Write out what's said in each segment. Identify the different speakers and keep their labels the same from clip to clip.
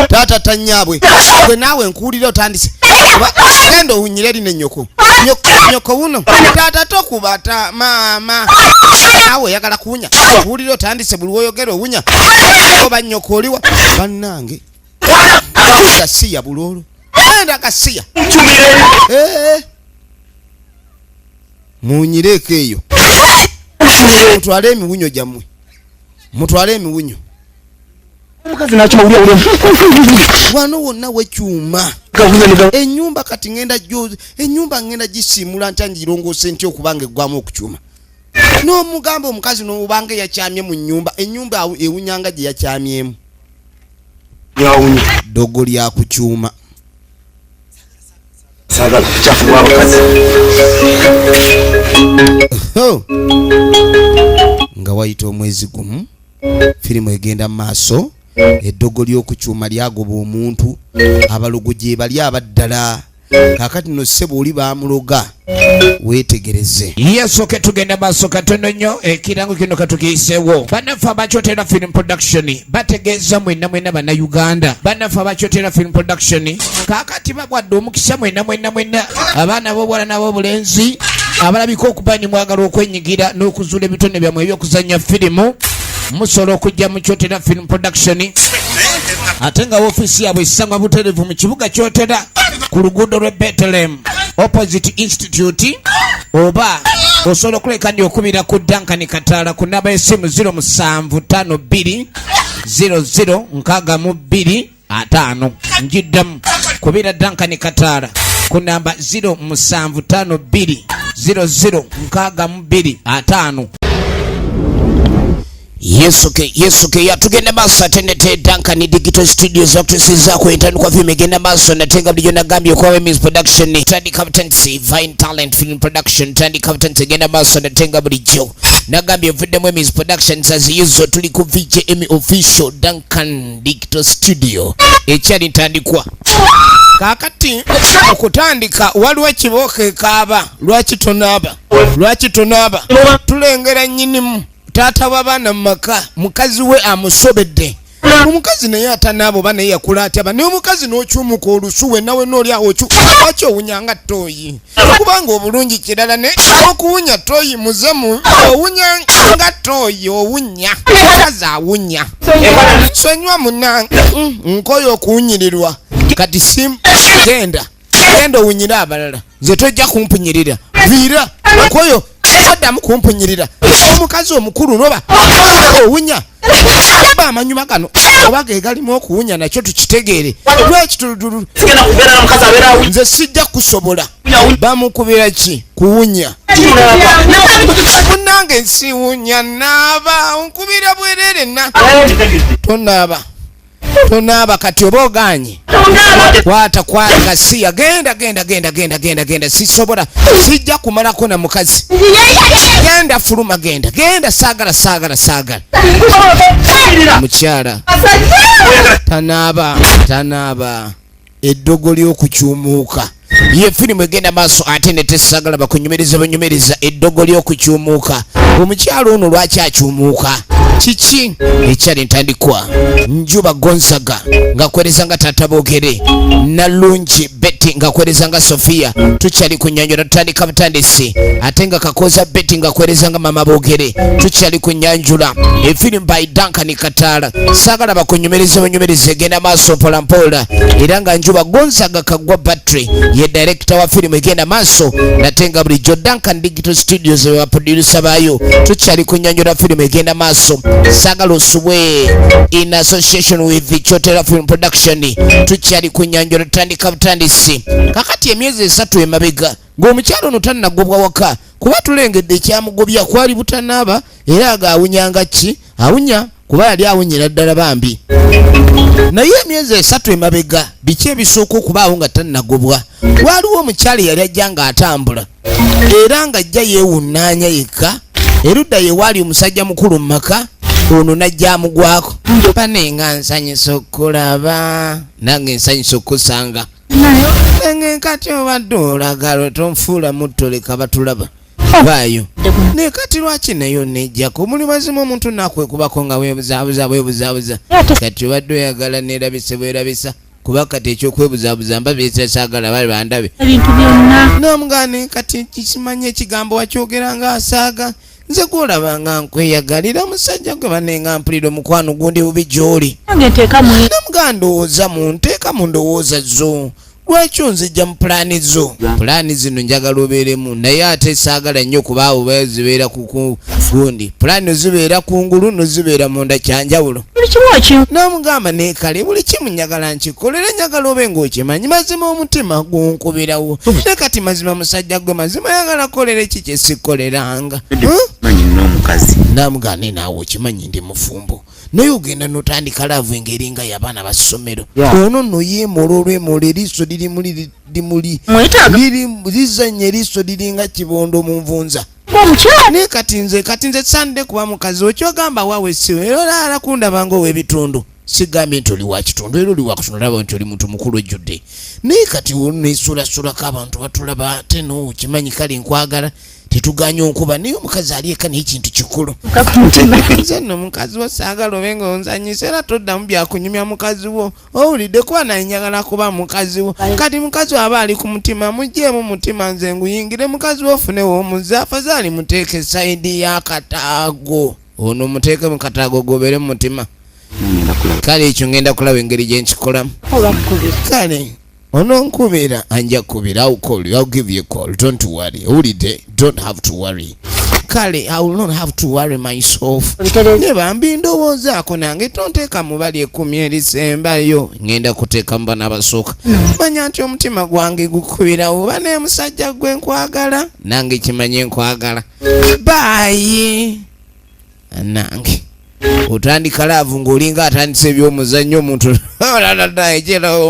Speaker 1: Tata tanyabwe. Gwe nawe nkuulira otandise. Genda owunyire lino ennyoko. Nyoko wuno. Tata tokubata mama. Nawe oyagala kuwunya. Nkuulira otandise buli woyogera owunya. Oba nnyoko oliwa. Bannange. Kasiya bulolo. Genda kasiya. Munyireko eyo. Mutwale emiwunyo gyammwe. Mutwale emiwunyo.
Speaker 2: Omukazi nakyo uli.
Speaker 1: Wano wonna wekyuma. Ennyumba kati ngenda jozi. Ennyumba ngenda gisimula ntangirongoose ntyo okubanga eggwamu okukyuma. N'omugamba omukazi n'obanga yakyamye mu nnyumba. Ennyumba ewunyanga gye yakyamyemu.
Speaker 2: Yawunye.
Speaker 1: Dogo lya kukyuma.
Speaker 2: Saga chafu wa bakazi.
Speaker 1: Nga wayita omwezi gumu. Firimu egenda maaso. Eddogo ly'okukyuma lyagoba omuntu. Abalogo gye bali abaddala. Kakati no ssebo oli baamuloga. Weetegereze.
Speaker 3: Yesoke tugenda maaso katono nnyo ekirango kino katukiyiseewo. Bannaffe abakyotera film production bategeeza mwenna bannayuganda. Bannaffe abakyotera film production kaakati babwadde omukisa mwenna abaana b'obuwala n'ab'obulenzi abalabika okuba ni mwagala okwenyigira n'okuzuula ebitone byammwe ebyokuzannya firimu musobola okujja mu kyotera film production ate nga woofiisi yaabwe esangwa butereevu mu kibuga kyotera ku luguudo lw'e Bethlehem opposite institute oba osobola okuleka ndi okubira ku Duncan Kataala ku namba y'essimu 0752 0062 njiddamu kubira Duncan Kataala ku namba 0752 0062 Yesuke yatugenda maaso atendete Duncan Digital Studios okutusiza ku internet kwa film egenda maaso natenga bulijjo nagambye kwa Women's Production Tandy Captaincy Vine Talent Film Production Tandy Captaincy egenda maaso natenga bulijjo nagambye vudde mu Women's Production zaziyizo tuli ku VJM official Duncan Digital Studio ekyali ntandikwa kakati okutandika waliwo ekibooko ekaaba lwaki tonaaba tulengera nnyinimu taata w'abaana mu maka mukazi we amusobedde omukazi naye atanaabo banaye yakula atya ba naye omukazi n'okyumuka olusu wenna wenna oli awo lwaki owunya nga ttooyi kubanga obulungi kirala ne okuwunya ttooyi muzemu owunya nga ttooyi owunya mukazi awunya sonywa munange nkoyo okuwunyirirwa kati genda owunyire abalala nze tojja kumpunyirira viira nkoyo oddamu kumpunyirira omukazi omukulu noba owunya ba amanyuma gano oba ge galimu okuwunya nakyo tukitegeere lwekitulutulu nze sijja kusobola bamukubira ki kuwunya munange nsiwunya naaba onkubira bwerere na tonaaba kati oba oganye kwata kasiya genda sisobola sijja kumalako na mukazi genda fuluma genda saagala mukyala tanaaba eddogo ly'okukyumuuka ye firimu egenda maaso ate ne tesagala bakunyumiriza eddogo ly'okukyumuuka omukyalo ono lwaki akyumuuka kiki ekyali ntandikwa Njuba Gonzaga ngakwereza nga Tata Boogere Nalungi Betty ngakwereza nga Sofia tukyali kunyanjula tutandika butandisi ate nga Kakoza Betty ngakwereza nga Mama Boogere tukyali kunyanjula efirimu by Duncan Kataala sagala bakunyumiriza egenda maaso mpolampola era nga Njuba Gonzaga Kagwa Battery ye director wa firimu egenda maaso natenga bulijjo Duncan Digital Studios wa producer bayo tukyali kunyanjula firimu egenda maaso sagala osubwe in association with the Chotera Film Production tukyali kunyanjula tutandika butandisi kakati emyezi 3 emabega ng'omukyalo ono tannagobwa waka kuba tulengedde ekyamugobya kwali butanaaba era agaawunyanga ki awunya kuba yali awunyira ddala bambi naye emyezi 3 emabega biki ebisooka okubaawo nga tannagobwa waliwo omukyalo yali ajja nga atambula era nga ajja yeewunnaanya yekka erudda ye waali omusajja mukulu mu maka ono najja amugwako panenga nsanyusa okulaba nange nsanyusa okusanga nenge nkati obadde olagalo tonfuula mutto leka batulaba Vayo. Ne kati lwaki nayo nejjako muli mazima omuntu nakwekubako nga weebuzaabuza. Kati obadde oyagala neerabise bwerabisa. Kuba kati ekyokwebuzabuza mba beesaagala bali bandabe.
Speaker 4: Ebintu byonna.
Speaker 3: N'omugane kati kisimanye ekigambo wakyogera nga asaaga. Nze gwolaba nga nkweyagalira musajja gwe banenga mpulira omukwano gundi bubi gy'oli.
Speaker 4: Nange nteeka mu
Speaker 3: Namuga ndowooza mu nteeka mu ndowooza zo. Lwaki onzijja mu pulaani zo? Pulaani zino njagala obeeremu naye ate saagala nnyo kuba abo zibeera ku gundi. Pulaani zibeera kungulu nozibeera munda kyanjawulo.
Speaker 4: buli kimu ekimu.
Speaker 3: N'omugamba neekale buli kimu njagala nkikolera njagala obe ng'okimanyi mazima omutima gunkubirawo. Ne kati mazima musajja gwe mazima yagala kolera ki kye sikoleranga.
Speaker 2: Manyi n'omukazi.
Speaker 3: Namugane naawe okimanyi ndi mufumbo. Naye ogenda n'otandika laavu engeri nga y'abaana ba ssomero. Ono nno yeemola olwemola eriiso limuli lizanya eriiso liringa kibondo mu nvunza. Naye kati nze sande kuba mukazi okyogamba waawe siwe era olala kundaba ng'ow'ebitundu. Sigambye nti oli wa kitundu era oli wa kutundu olaba nti oli muntu mukulu ojjudde. Naye kati neesulasulako abantu batulaba ate n'okimanyi kale nkwagala. Tetuganya onkuba naye omukazi ali eka naye kintu kikulu. Nze nno mukazi wo saagala obe ng'onzanyisa era toddamu byakunyumya mukazi wo. Owulidde kuba naye njagala kuba mukazi wo. Kati mukazi wo aba ali ku mutima muggyeemu mutima nze nguyingire mukazi wo ofunewo omuze afazaali muteeke sayidi y'akataago. Ono muteeke mu kataago gobeere mu mutima. Kale ekyo ngenda kulaba engeri gye nkikolamu. Kale ononkubira anja kubira I'll give you a call. Don't worry. Owulidde don't have to worry. Kale I will not have to worry myself. Ne bambi ndowoozaako nange tonteeka mu bali 10 erisembayo ngenda kuteeka mu bana abasooka. Manya nti omutima gwange gukubirawo oba naye musajja gwe nkwagala nange kimanye nkwagala. Bye. Nange otandika laavu ng'olinga atandise ebyomuzannyo omuntu ejera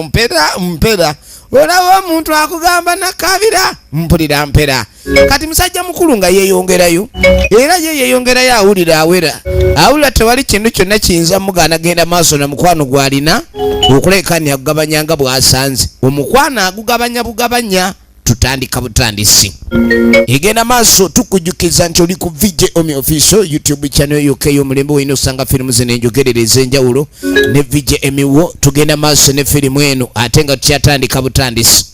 Speaker 3: mpera olaba omuntu akugamba nakabira mpulira mpera. Kati musajja mukulu nga yeeyongerayo era ye yeeyongerayo awulira tewali kintu kyonna kiyinza mugaana genda maaso na mukwano gw'alina okulekani agugabanyanga bw'asanze. Omukwano agugabanya bugabanya. Tutandika butandisi. Egenda maaso tukujjukiza nti oli ku VJ Omi Official YouTube channel UK y'omulembe w'ino osanga firimu zino enjogerere ez'enjawulo ne VJ Omi wo tugenda maaso ne firimu eno ate nga tukyatandika butandisi.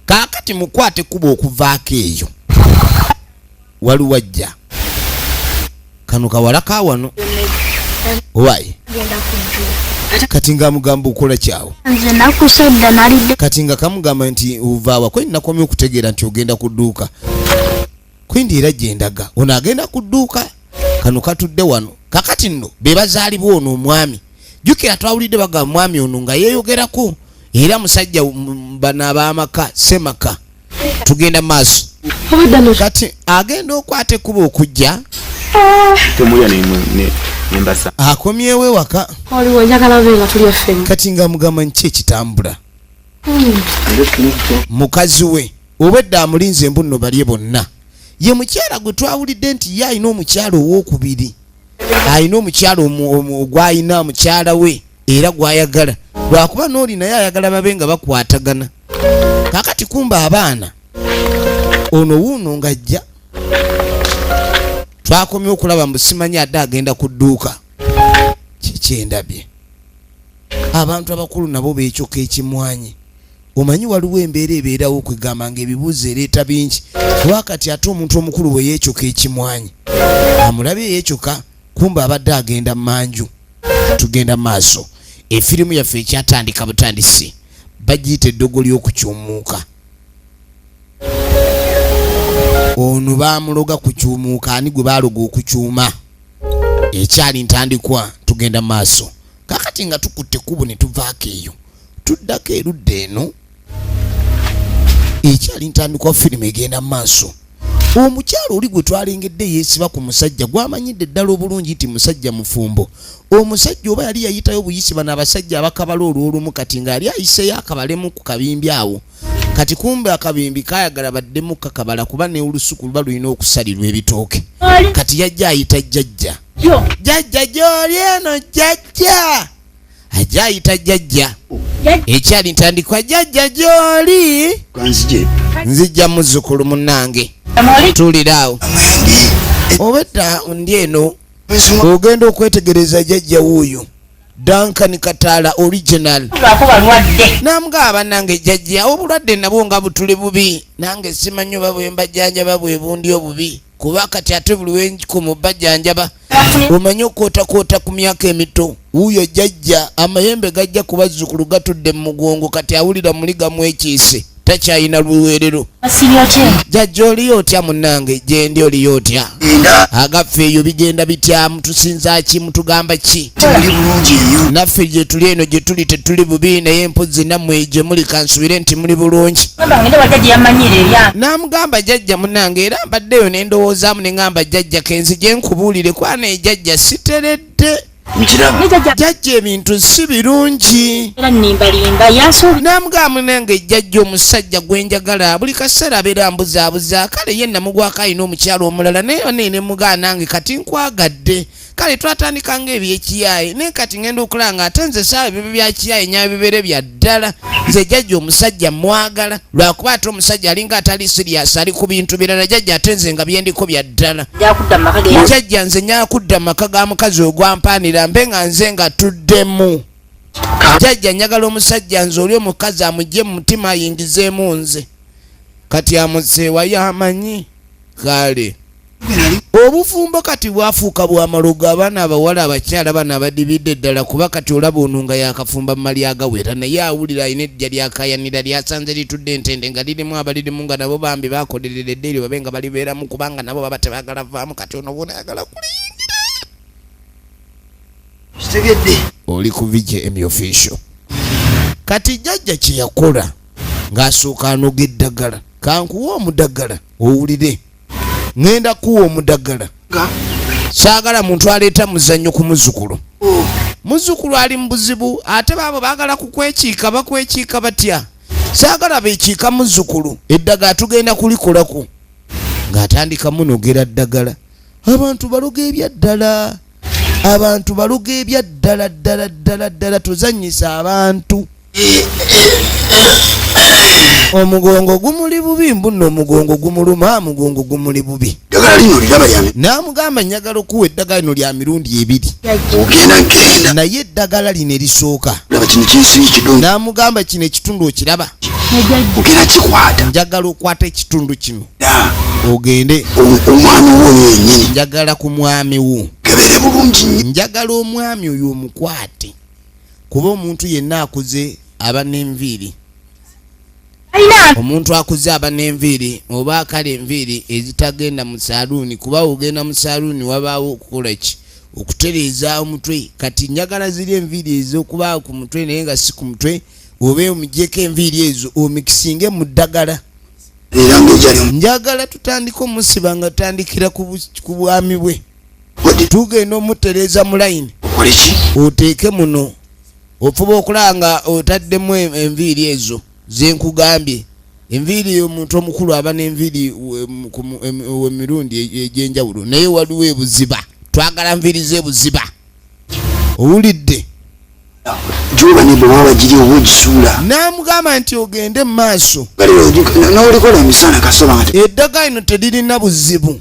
Speaker 3: Kaakati mukwate kuba okuvaako eyo. Waliwo ajja. Kano kawala ka wano. Owaye. Kati nga mugamba okola kyawo.
Speaker 4: Nze nakusedda nalidde.
Speaker 3: Kati nga kamugamba nti uvaawa kwe nakomye okutegeera nti ogenda ku dduuka. Kwindi era gyendaga ono agenda ku dduuka. Kano katudde wano. Kakati nno be bazaalibwa ono omwami. Jjukira twawulidde bagamba mwami ono nga yeeyogerako era musajja bano ab'amaka semaka. Tugenda maaso. Kati agenda okwate kuba okujja.
Speaker 2: Temuya nembasa.
Speaker 3: Akomyewo ewaka.
Speaker 4: Waliwo njagala benga tuli effenga.
Speaker 3: Kati nga mugamba nki ekitambula. Mukazi we obwedda amulinze mbunno balye bonna. Ye mukyala gwe twawulidde nti ye alina omukyala ow'okubiri. Alina omukyala gw'alina mukyala we era gw'ayagala. Lwakuba n'oli naye ayagala babe nga bakwatagana. Kakati kumba abaana. Ono wuuno ng'ajja. Twakomye okulaba mbu simanyi adde agenda ku dduuka. Kikyendabye. Abantu abakulu nabo beekyoka ekimwanyi. Omanyi waliwo embeera ebeerawo okwegamba ng'ebibuuzo ereeta bingi. Lwakati ate omuntu omukulu bwe yeekyoka ekimwanyi. Amulabye yeekyoka kumba abadde agenda manju. Tugenda maaso. Efirimu yaffe ekyatandika butandisi. Bagiyita eddogo ly'okukyumuuka. Ono baamuloga kukyumuuka ani gwe baaloga okukyuma. Ekyali ntandikwa tugenda maaso. Kakati nga tukutte kubo ne tuvaako eyo. Tuddako erudda eno. Ekyali ntandikwa firimu egenda maaso. Omukyalo oli gwe twalengedde yeesiba ku musajja gwamanyidde ddala obulungi nti musajja mufumbo. Omusajja oba yali yayitayo buyisi bano abasajja abakabala olw'olumu kati ng'ali ayiseyo akabalemu ku kabimbi awo. Kati kumbe akabimbi kayagala baddemu kakabala kuba ne olusuku luba lulina okusalirwa ebitooke. Kati yajja ayita jjajja. Jjajja gy'oli eno jjajja. Ajja ayita jjajja. Ekyali ntandikwa jjajja gy'oli.
Speaker 2: Kanzije.
Speaker 3: Nzijja muzzukulu munnange. tuliraawo obedda ndi eno ogenda okwetegereza jjajja wuuyo Duncan Kataala original namugamba nange jjajja obulwadde nabwo nga butuli bubi nange simanyi oba bwe mbajjanjaba bwe bundi obubi kuba kati ate buli wenkikumu bajjanjaba omanyi okootakoota ku myaka emito wuuyo jjajja amayembe gajja ku bazzukulu gatudde mu mugongo kati awulira muli gamwekiise takyayina luweerero jjajja oliyo otya munnange gye ndi oliyo otya agaffe eyo bigenda bityamu tusinza ki mutugamba ki naffe gye tuli eno gye tuli tetuli bubi naye mpozzi nammwe gye muli kansubire nti muli bulungi n'amugamba jjajja munnange era mbaddeyo ne ndowoozaamu ne ŋŋamba jjajja kenzi gye nkubuulire kwana ejjajja siteredde jjajja ebintu si birungi n'amugamba nange jjajja omusajja gwe njagala buli kaseera abeera mbuzaabuza kale ye namugwako alina omukyalo omulala naye neene mugaa nange kati nkwagadde kale twatandika ng'ebyekiyaye naye kati ngenda okulanga ate nze saawa ebyo byakiyaye nyawe bibeere bya ddala nze jjajja omusajja mwagala lwakuba ate omusajja alinga atali siriyasi ali ku bintu birala jjajja ate nze nga byendiko bya ddala jjajja nze nyakudda mu maka ga mukazi ogwampanira mbe nga nze nga tuddemu jjajja njagala omusajja nze oli omukazi amugye mu mutima ayingizeemu nze kati amuseewa yamanyi kale obufumbo kati bwafuuka bwamalogo abaana abawala abakyala bano abadibidde ddala kuba kati olaba ono nga yakafumba mali agawera naye awulira alina ejja lyakayanira lyasanze litudde entende nga lirimu abalirimu nga nabo bambi bakolereredde eryo babe nga balibeeramu kubanga nabo baba tebaagala vaamu kati ono bona ayagala kuliyingira oli ku VJM official kati jjajja kye yakola ng'asooka anoga eddagala kankuwa omuddagala owulire ngenda kuwa omuddagala saagala muntu aleeta muzannyo ku muzzukulu muzzukulu ali mu buzibu ate baabo baagala kukwekiika bakwekiika batya saagala beekiika muzzukulu eddagala tugenda kulikolako ng'atandika munogera ddagala abantu baloga ebyaddala abantu baloga ebyaddala ddala tuzannyisa abantu omugongo gumuli bubi mbuno omugongo gumuluma mugongo gumuli bubi n'amugamba njagala okuwa eddagala lino lya mirundi 2 naye eddagala lino erisooka n'amugamba kino ekitundu okiraba njagala okwata ekitundu kino ogende njagala ku mwami wo njagala omwami oyo omukwate kuba omuntu yenna akuze aba n'enviiri omuntu akuze aba n'enviiri oba akale enviiri ezitagenda mu saaluuni kuba ogenda mu saaluuni wabaawo okukola ki okutereeza omutwe kati njagala ziri enviiri ez'okubaawo ku mutwe naye nga si ku mutwe oba omugyeko enviiri ezo omikisinge mu ddagala njagala tutandika omusiba nga tutandikira ku bwami bwe tugenda omutereeza mu layini oteeke muno ofuba okulanga otaddemu enviiri ezo zenkugambye enviiri y'omuntu omukulu aba n'enviiri wemirundi egy'enjawulo naye waliwo ebuziba twagala nviiri z'ebuziba owulidde n'amugamba nti ogende mu maaso eddagala lino teririna buzibu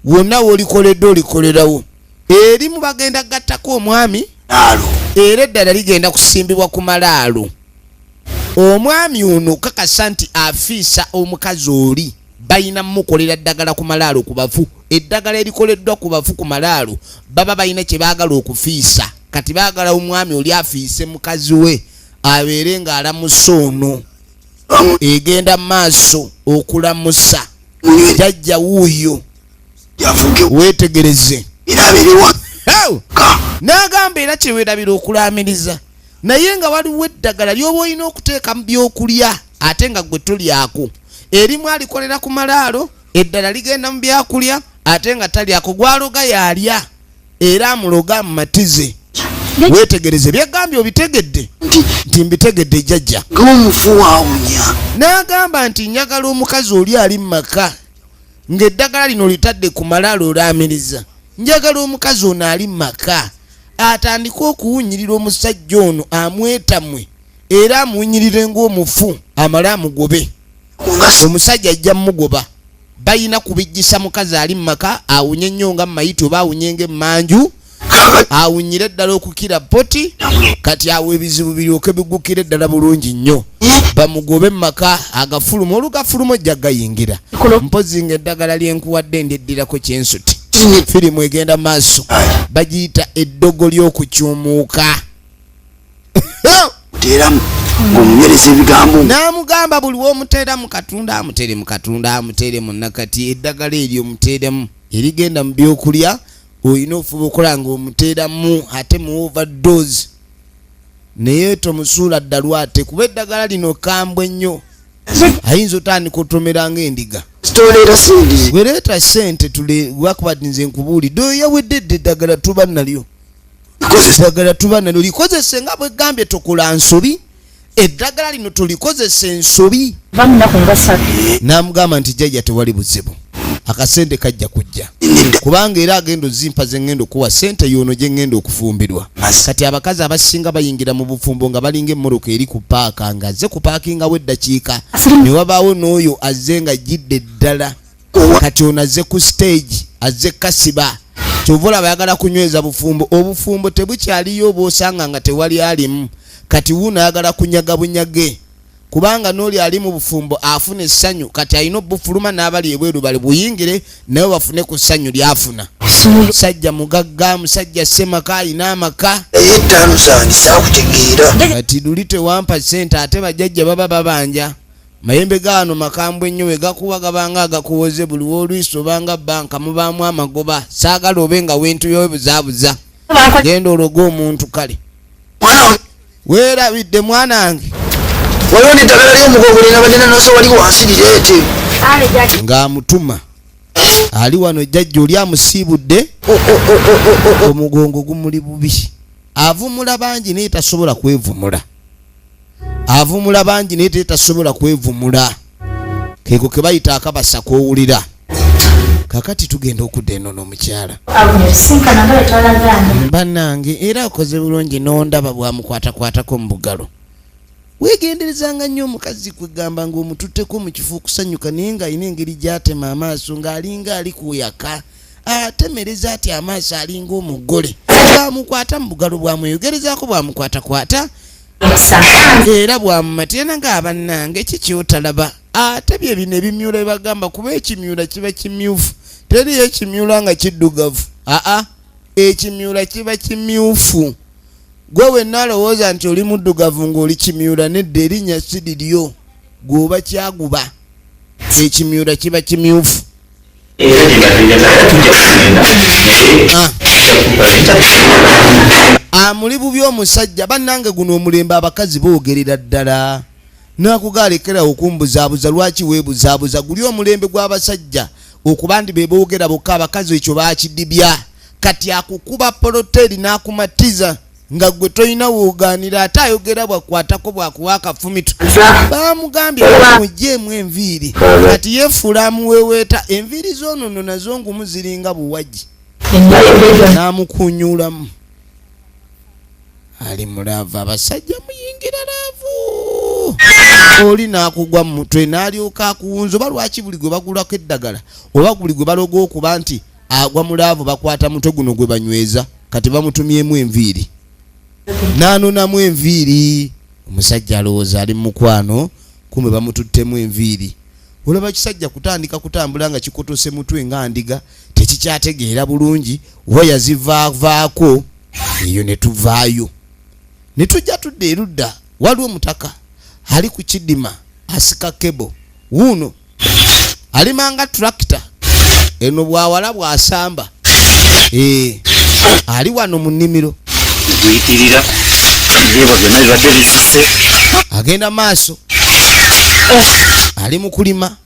Speaker 3: wonna wolikoledde olikolerawo erimu bagenda gattako omwami era eddala ligenda kusimbibwa ku malaalo omwami ono kakasa nti afiisa omukazi oli balina mukolera ddagala ku malaalo ku bafu eddagala erikoleddwa ku bafu ku malaalo baba balina kye baagala okufiisa kati baagala omwami oli afiise mukazi we abeere ng'alamusa ono egenda mu maaso okulamusa jjajja wuuyo weetegereze n'agamba era kyeweerabira okulaamiriza naye nga waliwo eddagala lyoba olina okuteeka mu byokulya ate nga gwe tolyako erimu alikolera ku malaalo eddala ligenda mu byakulya ate nga talyako gwaloga yalya era amuloga mu matize weetegereze byegambye obitegedde nti mbitegedde jjajja n'agamba nti njagala omukazi oli ali mu maka ng'eddagala lino litadde ku malaalo olaamiriza njagala omukazi ono ali mu maka atandika okuwunyirira omusajja ono amwetamwe era amuwunyirire ng'omufu amale amugobe omusajja ajja mmugoba bayina kubijjisa mukazi ali mu maka awunye nnyo nga mumayito oba awunyenge mmanju awunyire eddala okukira poti kati awo ebizibu biryoke bigukira eddala bulungi nnyo bamugobe mu maka agafuluma olugafuluma ojja gayingira mpozi nga eddagala lyenkuwadde ndeddirako kyensuti firimu egenda maaso bagiyita eddogo ly'okukyumuuka
Speaker 5: teramu ng'omunyereza ebigambo
Speaker 3: n'amugamba buli w'omuteeramu katunda amutere mu katunda amutere mu nakati eddagala eryo muteeremu erigenda mu byokulya olina ofuba okola ng'omuteeramu ate mu overdose naye tomusuula ddalwate kuba eddagala lino kambwe nnyo ayinza otandika otomera ng'endiga
Speaker 5: toleera sente
Speaker 3: wereeta sente lwakuba nze nkubuulidde oyo yawedde edda eddagala tuba nalyo eddagala tuba nalyo likozese nga bwe gambye tokola nsobi eddagala lino tulikozesa ensobi n'amugamba nti jjajja tewali buzibu akasente kajja kujja kubanga era agenda ozimpa ze ngenda okuwa sente yono gye ngenda okufumbirwa kati abakazi abasinga bayingira mu bufumbo nga balinga emmoroka eri ku paaka nga azze kupaakingawo eddakiika ne wabaawo n'oyo azze nga jjidde eddala kati ono azze ku stage azze kasiba kyova olaba ayagala kunyweza bufumbo obufumbo tebukyaliyo oba osanga nga tewali alimu kati wuuno ayagala kunyaga bunyage kubanga n'oli ali mu bufumbo afuna essanyu kati alina obufuluma n'abali ebweru bali buyingire naye bafune ku ssanyu lyafuna musajja mugagga musajja semaka alina amaka
Speaker 5: ettaano zange saakutegeera
Speaker 3: kati luli tewampa sente ate bajjajja baba babanja mayembe gaano makambwe ennyo we gakuba gabanga agakuwoze buli w'olwisi obanga banka mubaamu amagoba saagala obe nga wentuyowe buzaabuza genda ologa omuntu kale weerabidde mwanange
Speaker 5: waliwo n'eddagala ly'omugongo lina badena noso wali wansi lireete
Speaker 3: ng'amutuma ali wano jjajja oli amusiibudde omugongo gumuli bubi avumula bangi naye tasobola kwevumula avumula bangi naye tasobola kwevumula keeko ke bayita akabasa kowulira kakati tugenda okudda eno n'omukyala bannange era akoze bulungi n'ondaba bwamukwatakwatako mu bugalo wegenderezanga nnyo omukazi kwegamba ng'omututteko mu kifo okusanyuka naye ng'alina engeri gy'atema amaaso ng'alinga ali kuyaka atemereza ati amaaso alinga omugole bwamukwata mu bugalo bwamweyogerezaako bwamukwatakwata era bwamumatena ng'abannange kikyotalaba ate bye bino ebimyula bebagamba kuba ekimyula kiba kimyufu teriyo ekimyula nga kiddugavu ekimyula kiba kimyufu gwe wenna alowooza nti oli muddugavu ng'oli kimyula nedda erinnya si liryo gw'oba kyaguba ekimyula kiba kimyufu amuli bubi omusajja bannange guno omulembe abakazi boogerera ddala nakugaalekera okumbuzaabuza lwaki weebuzaabuza guli omulembe gw'abasajja okuba ndi be boogera bokka abakazi ekyo baakidibya kati akukuba poloteri n'akumatiza nga gwe toyina woogaanira ate ayogera bwakwatako bwakuwa akafumito baamugambye bamugyemu enviiri kati yeefuula amuweweeta enviiri z'onono nazo ngumu ziringa buwagi n'amukunyuulamu ali mulaavu abasajja muyingira laavu oli n'akugwa mu mutwe n'alyoka akuwunza oba lwaki buli gwe bagulako eddagala oba buli gwe baloga okuba nti agwa mulaavu bakwata mutwe guno gwe banyweza kati bamutumyemu enviiri n'anonamu enviiri omusajja alowooza ali mukwano kumbe bamututtemu enviiri olaba kisajja kutandika kutambula nga kikotose mutwe nga ndiga tekikyategeera bulungi oba yazivaavaako eyo ne tuvaayo ne tujja tudda erudda waliwo omutaka ali ku kidima asika kebo wuuno alimanga tractor eno bwawala bwasamba ali wano mu nnimiro
Speaker 5: kuyitirira ebyo byonna bibadde bisise
Speaker 3: agenda maaso ali mu kulima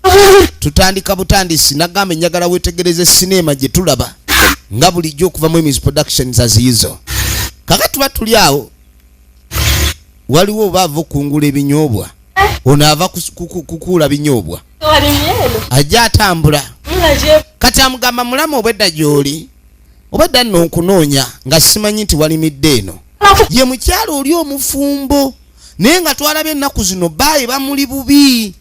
Speaker 3: tutandika butandisi nagamba enjagala wetegereze sinema gye tulaba nga bulijjo okuva mu Emis Productions aziyizo kaka tuba tuli awo waliwo oba ava okungula ebinyoobwa ono ava kukuula binyoobwa ajja atambula kati amugamba mulamu obwedda gy'oli obadda nno nkunoonya nga simanyi nti walimidde eno ye mukyalo oli omufumbo naye nga twalabye ennaku zino baayi bamuli bubi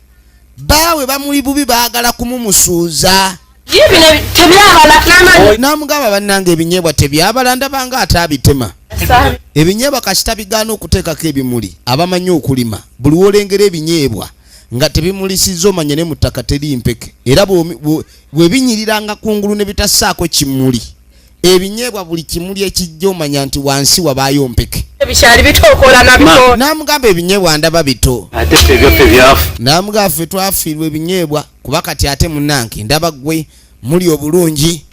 Speaker 3: bawe bamuli bubi baagala kumumusuuza.
Speaker 4: Bino tebyabala n'amanyi.
Speaker 3: Namugamba bannange ebinyeebwa tebyabala ndabanga ate abitema. Ebinyeebwa kasita bigaana okuteekako ebimuli abamanyi okulima buli wolengera ebinyeebwa nga tebimulisizza omanye ne mu ttaka teri mpeke era bwe binyiriranga kungulu ne bitassaako kimuli ebinyeebwa buli kimuli ekijja omanya nti wansi wabaayo mpeke.
Speaker 4: Ebikyali bitookola nabiko.
Speaker 3: Namugamba ebinyeebwa ndaba bito.
Speaker 2: Ate ffe byaffe byafu.
Speaker 3: Namugamba ffe twafiirwa ebinyeebwa kuba kati ate munnange ndaba gwe muli obulungi.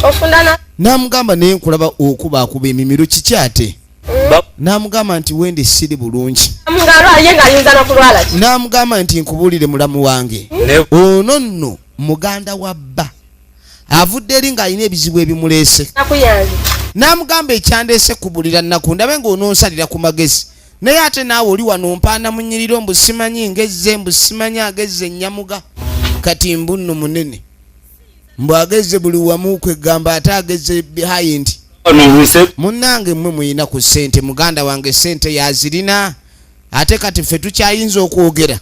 Speaker 4: Ofundana.
Speaker 3: Namugamba naye nkulaba okuba emimiro kiki ate? Namugamba nti wende siri bulungi. Namugamba nti nkubuulire mulamu wange. Ono nno muganda wa bba. Avudde eri ng'alina ebizibu ebimuleese. Namugamba ekyandeese kubulira nnaku ndabe ng'ononsalira ku magezi. Naye ate naawe oli wano mpaana mu nnyiriro mbu simanyi ngezze mbu simanyi agezze nnyamuga. Kati mbu nno munene. Mbu agezze buli wamu kwegamba ate agezze behind. Munnange mmwe muyina ku ssente muganda wange ssente yazirina ate kati ffe tukyayinza okwogera.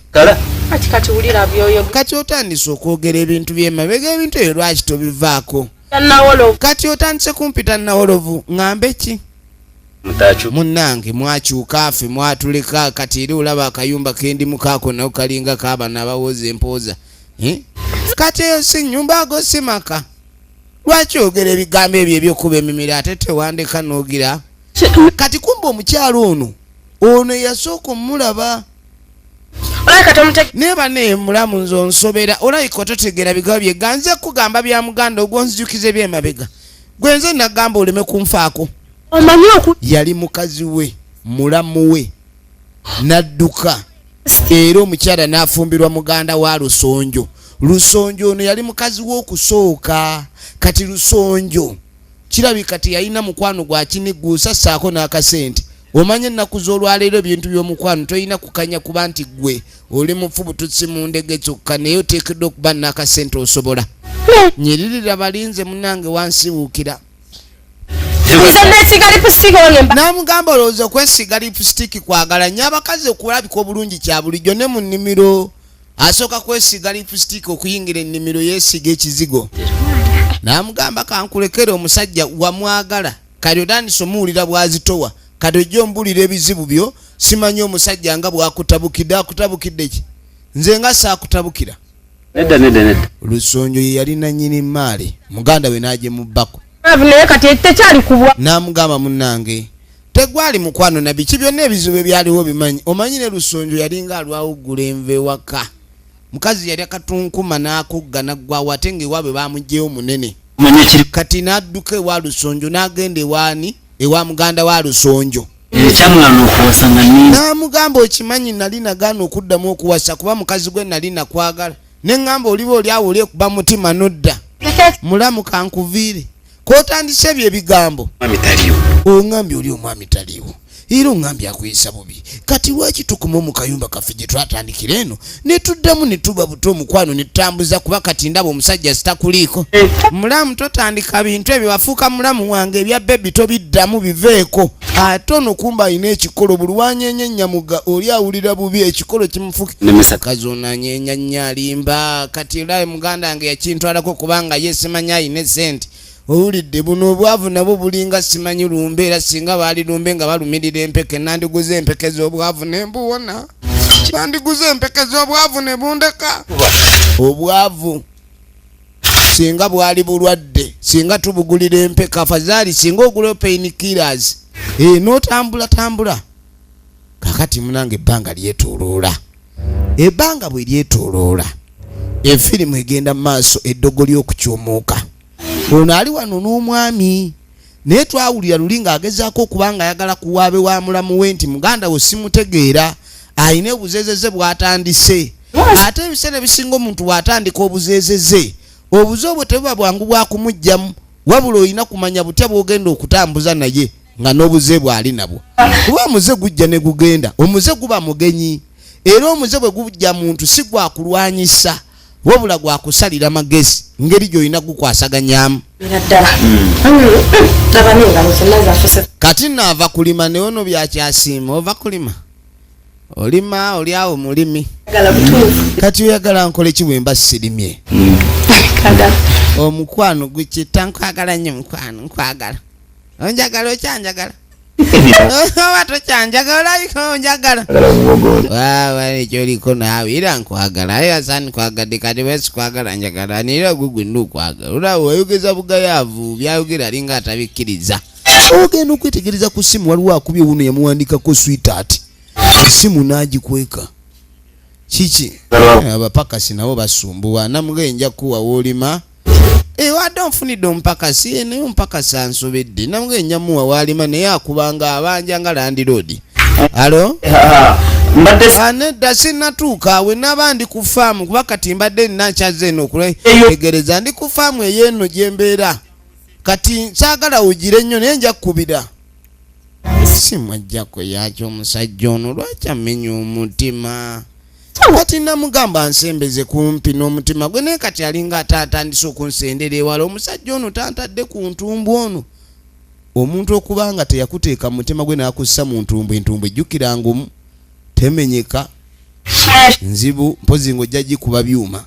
Speaker 4: Kati wulira byoyo.
Speaker 3: Kati otandise okwogera ebintu by'emabega ebintu ebyo lwaki tobivaako. Kati otandise kumpita nawolovu ŋŋambe ki? Munnange mwakyuka ffe mwatuleka kati era olaba akayumba kendimu kaako nako kalinga kaabana abawoza empooza. Kati eyo si nnyumba ago si maka. Lwaki ogera ebigambo ebyo ebyokuba emimiro ate tewandeka n'ogira? Kati kumba omukyalo ono yasooka omulaba. Neba ne mulamu nze onsobera olayika ototegera bigambo bye ganze kugamba bya muganda ogwonzijukiza ebyemabega. Gwe nze nagamba oleme kunfaako. Yali mukazi we mulamu we nadduka era omukyala n'afumbirwa muganda wa Lusonjo. Lusonjo ono yali mukazi w'okusooka. Kati Lusonjo kirabika kati yalina mukwano gwa kiniguusa ssaako n'akasente. Omanye ennaku z'olwaleero ebintu by'omukwano toyina kukanya kuba nti gwe oli mufu bututsi mu ndege kyokka naye oteekeddwa okuba n'akasente osobola. Nyiririra balinze munnange wansibuukira. Namugamba olowooza okwesiga lipusitiki kwagala nnyo abakazi okulabika obulungi kya bulijjo ne mu nnimiro. Asooka kwesiga lipusitiki okuyingira ennimiro yeesiga ekizigo. Namugamba kankulekere omusajja wamwagala kati otandise omuwulira bwazitowa kati ojja ombulira ebizibu byo simanyi omusajja nga bwakutabukidde akutabukidde ki nze nga saakutabukira.
Speaker 2: Nedda.
Speaker 3: Lusonjo ye yali nannyini maale muganda we n'aje mu bbako.
Speaker 4: Naye kati tekyali kubwa.
Speaker 3: Namugamba munnange tegwali mukwano na biki byonna ebizibu ebyaliwo bimanyi. Omanyi ne Lusonjo yalinga alwawuggula enva ewaka. Mukazi yali akatunkuma n'akugga naggwawo ate ng'ewaabwe baamugyeyo munene. Kati n'adduka ewa Lusonjo n'agenda ewaani ewa muganda wa Lusonjo. Namugamba okimanyi nali nagaana okuddamu okuwasa kuba mukazi gwe nali nakwagala. Ne ŋŋamba oliba oli awo oli ekuba mutima nodda. Mulamu kankuviire. K'otandise ebyo ebigambo. Oŋŋambye oli omwami taliiwo. Era oŋŋambye akuyisa bubi. Kati lwaki tukuma mu kayumba kaffe gye twatandikira eno ne tuddamu ne tuba buto omukwano ne tutambuza kuba kati ndaba omusajja sitakuliiko. Mulamu totandika bintu ebyo wafuuka mulamu wange ebya bebi tobiddamu biveeko. Ate ono kumba alina ekikolo buli wanyeenya nnyamuga oli awulira bubi ekikolo kimufuuka. Kazi ono anyeenya nnyo alimba kati era muganda wange yakintwalako kubanga ye simanyi alina esente. Owulidde buno obwavu nabo bulinga simanyi lumbe era singa baali lumbe nga balumirira empeke nandiguze empeke z'obwavu ne mbuwona. Nandiguze empeke z'obwavu ne bundeka. Obwavu singa bwali bulwadde singa tubugulira empeke afazaali singa ogula pain killers. N'otambula. Kakati munange ebbanga lyetooloola. Ebbanga bwe lyetooloola efirimu egenda mu maaso eddogo ly'okukyumuuka. Ono ali wano n'omwami naye twawulira luli ng'agezaako okuba nga ayagala kuwaabe wa mulamu we nti muganda we simutegeera alina obuzeezeze bw'atandise. Ate ebiseera ebisinga omuntu bw'atandika obuzeezeze obuze obwo tebuba bwangu bwa kumuggyamu wabula olina kumanya butya bw'ogenda okutambuza naye nga n'obuze bw'ali nabwo. Kuba omuze gujja ne gugenda omuze guba mugenyi era omuze bwe gujja muntu si gwakulwanyisa wabula gwakusalira magezi ngeri gy'olina gukwasaganyamu. Kati naava kulima ne ono byakyasiima ova kulima olima oli awo mulimi
Speaker 4: Gala butuufu.
Speaker 1: Kati oyagala nkole ki bwe mba sirimye?
Speaker 4: Kagala.
Speaker 1: Omukwano gukitta nkwagala nnyo mukwano nkwagala. Onjagala okyanjagala. Oba tokyanjagala olayika onjagala. Waawa ekyo liko naawe era nkwagala era sani nkwagadde kati wesi kwagala njagala nera gugwe ndukwagala. Olaba wayogeza bugayaavu byayogera alinga atabikkiriza. Ogenda okwetegereza ku ssimu waliwo akubye wuno yamuwandikako sweetheart. Essimu n'agikweka. Kiki? Abapakasi nabo basumbuwa namugenja kuwa wolima. Wadde onfunidde omupakasi naye omupakasi ansobedde namugenja muwa walima naye akubanga abanja nga landiroodi. Alo? Nedda sinnatuuka we naba ndi ku faamu kuba kati mbadde ninankyaze eno okulegereza ndi ku faamu ey'eno gye mbeera. Kati saagala ugire nnyo naye nja kkubira. Simwajjako yakyo omusajja ono lwaki amenya omutima? Kati namugamba nsembeze kumpi n'omutima gwe naye kati alinga atatandise okunsendera ewala. Omusajja ono tantadde ku ntumbu ono. Omuntu okubanga teyakuteeka mu mutima gwe n'akussa mu ntumbu, entumbu ejjukira ngumu temenyeka nzibu mpozi ng'ojja gikuba byuma.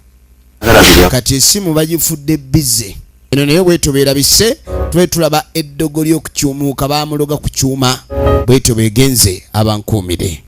Speaker 1: Kati essimu bagifudde bize. Eno naye bwetyo beerabise tube tulaba eddogo ly'okukyumuuka baamuloga ku kyuma bwetyo beegenze abankuumire.